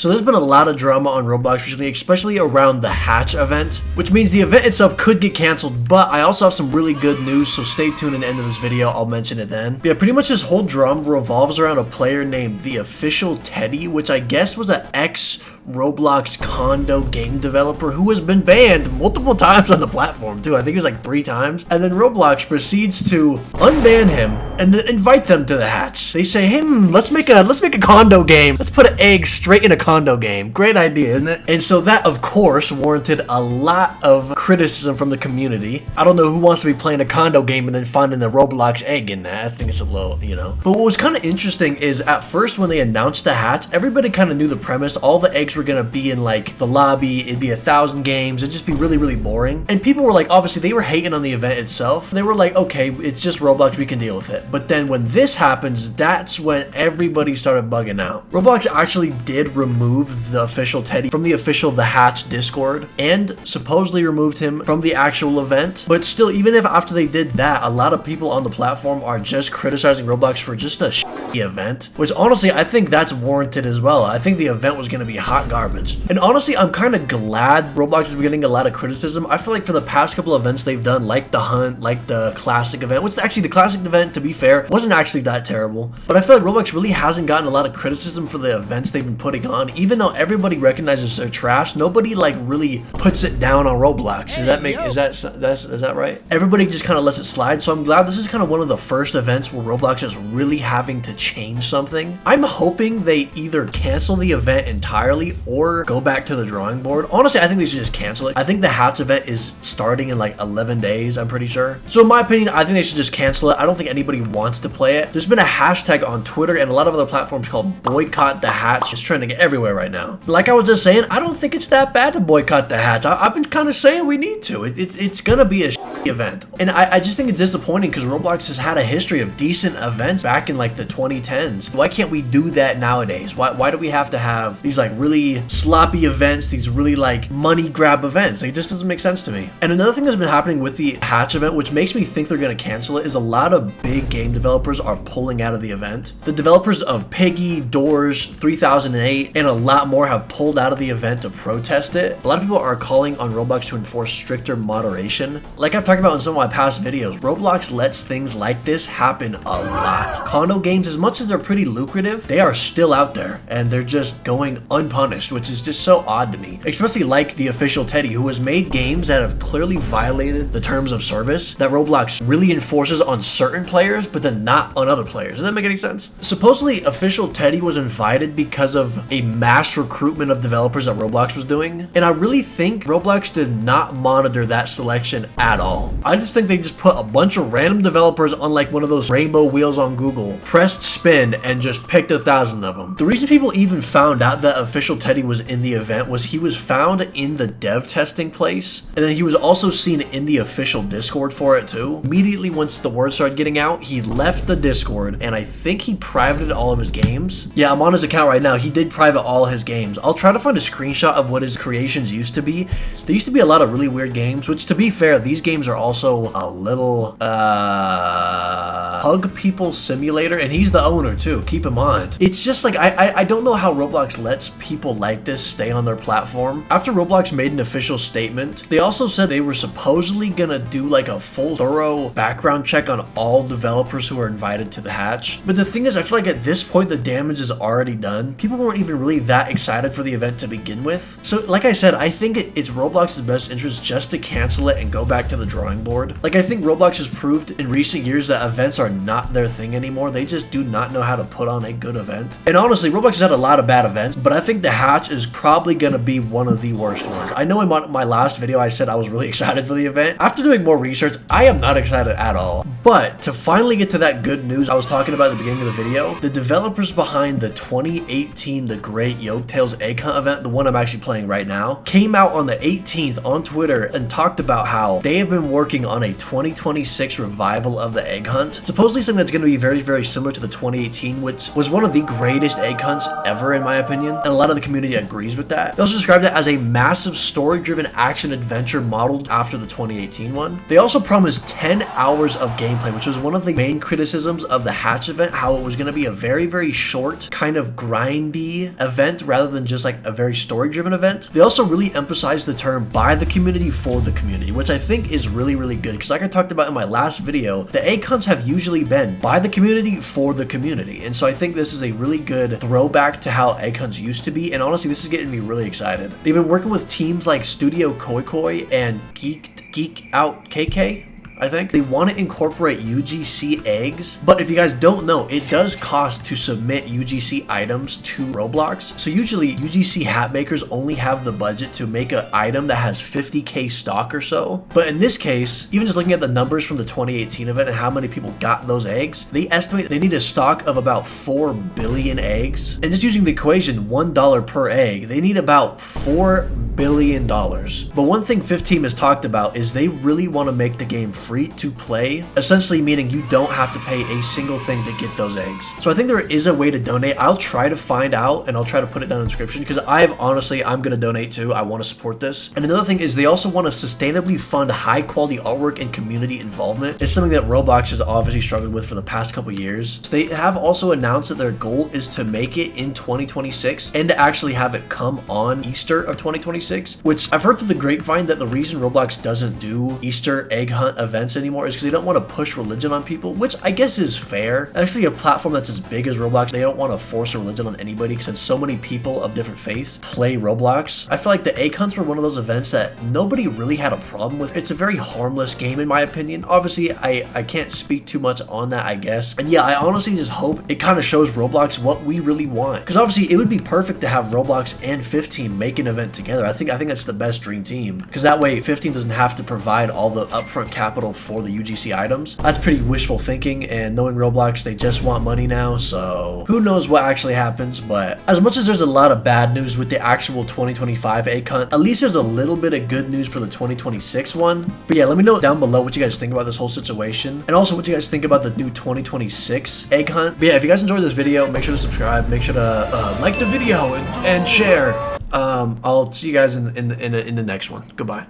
So there's been a lot of drama on Roblox recently, especially around the hatch event, which means the event itself could get canceled, but I also have some really good news, so stay tuned at the end of this video. I'll mention it then. Yeah, pretty much this whole drama revolves around a player named the Official Teddy, which I guess was an ex-Roblox condo game developer who has been banned multiple times on the platform too. I think it was like 3 times. And then Roblox proceeds to unban him and then invite them to the hatch. They say, hey, let's make a condo game. Let's put an egg straight in a condo game. Great idea, isn't it? And so that, of course, warranted a lot of criticism from the community. I don't know who wants to be playing a condo game and then finding a Roblox egg in that. I think it's a little, you know. But what was kind of interesting is at first when they announced the hatch, everybody kind of knew the premise. All the eggs were gonna be in like the lobby. It'd be 1,000 games. It'd just be really, really boring. And people were like, obviously they were hating on the event itself. They were like, okay, it's just Roblox, we can deal with it. But then when this happens, that's when everybody started bugging out. Roblox actually did remove the Official Teddy from the official The Hatch Discord and supposedly removed him from the actual event. But still, even if after they did that, a lot of people on the platform are just criticizing Roblox for just a shitty event, which honestly, I think that's warranted as well. I think the event was going to be hot garbage. And honestly, I'm kind of glad Roblox is getting a lot of criticism. I feel like for the past couple events they've done, like the Hunt, like the Classic event, which actually the Classic event, to be fair, wasn't actually that terrible. But I feel like Roblox really hasn't gotten a lot of criticism for the events they've been putting on. Even though everybody recognizes they're trash, nobody like really puts it down on Roblox. Does that make, is that right? Everybody just kind of lets it slide. So I'm glad this is kind of one of the first events where Roblox is really having to change something. I'm hoping they either cancel the event entirely or go back to the drawing board. Honestly, I think they should just cancel it. I think the Hats event is starting in like 11 days, I'm pretty sure. So in my opinion, I think they should just cancel it. I don't think anybody wants to play it. There's been a hashtag on Twitter and a lot of other platforms called boycott the hatch. It's trending everywhere right now. Like I was just saying, I don't think it's that bad to boycott the hatch. I've been kind of saying we need to. It's gonna be a shitty event. And I just think it's disappointing because Roblox has had a history of decent events back in like the 2010s. Why can't we do that nowadays? Why do we have to have these like really sloppy events, these really like money grab events? Like, this doesn't make sense to me. And another thing that's been happening with the hatch event, which makes me think they're gonna cancel it, is a lot of big game developers are pulling out of the event. The developers of Piggy, Doors, 3008, and a lot more have pulled out of the event to protest it. A lot of people are calling on Roblox to enforce stricter moderation. Like I've talked about in some of my past videos, Roblox lets things like this happen a lot. Condo games, as much as they're pretty lucrative, they are still out there and they're just going unpunished, which is just so odd to me. Especially like the Official Teddy, who has made games that have clearly violated the terms of service that Roblox really enforces on certain players, but then not on other players. Does that make any sense? Supposedly, Official Teddy was invited because of a mass recruitment of developers that Roblox was doing, and I really think Roblox did not monitor that selection at all. I just think they just put a bunch of random developers on like one of those rainbow wheels on Google, pressed spin, and just picked 1,000 of them. The reason people even found out that Official Teddy was in the event was he was found in the dev testing place, and then he was also seen in the official Discord for it too. Immediately once the word started getting out, he left the Discord, and I think he privated all of his games. Yeah, I'm on his account right now. He did private all his games. I'll try to find a screenshot of what his creations used to be. There used to be a lot of really weird games, which to be fair, these games are also a little, Hug People Simulator, and he's the owner too, keep in mind. It's just like, I don't know how Roblox lets people like this stay on their platform. After Roblox made an official statement, they also said they were supposedly gonna do like a full thorough background check on all developers who are invited to the hatch. But the thing is, I feel like at this point the damage is already done. People weren't even really that excited for the event to begin with. So like I said, I think it's Roblox's best interest just to cancel it and go back to the drawing board. Like I think Roblox has proved in recent years that events are not their thing anymore. They just do not know how to put on a good event. And honestly, Roblox has had a lot of bad events, but I think the hatch is probably gonna be one of the worst ones. I know in my last video I said I was really excited for the event. After doing more research, I am not excited at all. But to finally get to that good news I was talking about at the beginning of the video, the developers behind the 2018 The Great Yolktales Egg Hunt event, the one I'm actually playing right now, came out on the 18th on Twitter and talked about how they have been working on a 2026 revival of the egg hunt. Supposedly something that's going to be very, very similar to the 2018, which was one of the greatest egg hunts ever in my opinion. And a lot of the community agrees with that. They also described it as a massive story-driven action adventure modeled after the 2018 one. They also promised 10 hours of gameplay, which was one of the main criticisms of the Hatch event, how it was going to be a very, very short, kind of grindy event rather than just like a very story-driven event. They also really emphasized the term by the community for the community, which I think is really, really good, because like I talked about in my last video, the egg hunts have usually been by the community for the community, and so I think this is a really good throwback to how egg hunts used to be, and honestly this is getting me really excited. They've been working with teams like Studio Koi Koi and Geek Out KK. I think they want to incorporate UGC eggs, but if you guys don't know, it does cost to submit UGC items to Roblox. So usually UGC hat makers only have the budget to make an item that has 50k stock or so. But in this case, even just looking at the numbers from the 2018 event and how many people got those eggs, they estimate they need a stock of about 4 billion eggs. And just using the equation, $1 per egg, they need about $4 billion. But one thing 15 has talked about is they really want to make the game free to play, essentially meaning you don't have to pay a single thing to get those eggs. So I think there is a way to donate. I'll try to find out and I'll try to put it down in the description, because I'm gonna donate too. I want to support this. And another thing is they also want to sustainably fund high quality artwork and community involvement. It's something that Roblox has obviously struggled with for the past couple years. So they have also announced that their goal is to make it in 2026 and to actually have it come on Easter of 2026, which I've heard through the grapevine that the reason Roblox doesn't do Easter egg hunt events anymore is because they don't want to push religion on people, which I guess is fair. Actually, a platform that's as big as Roblox, they don't want to force a religion on anybody since so many people of different faiths play Roblox. I feel like the egg hunts were one of those events that nobody really had a problem with. It's a very harmless game in my opinion. Obviously, I can't speak too much on that, I guess. And yeah, I honestly just hope it kind of shows Roblox what we really want. Because obviously, it would be perfect to have Roblox and 15 make an event together. I think that's the best dream team, because that way 15 doesn't have to provide all the upfront capital for the UGC items. That's pretty wishful thinking, and knowing Roblox, they just want money now, so who knows what actually happens. But as much as there's a lot of bad news with the actual 2025 egg hunt, at least there's a little bit of good news for the 2026 one. But yeah, let me know down below what you guys think about this whole situation, and also what you guys think about the new 2026 egg hunt. But yeah, if you guys enjoyed this video, make sure to subscribe, make sure to like the video and share. I'll see you guys in the next one. Goodbye.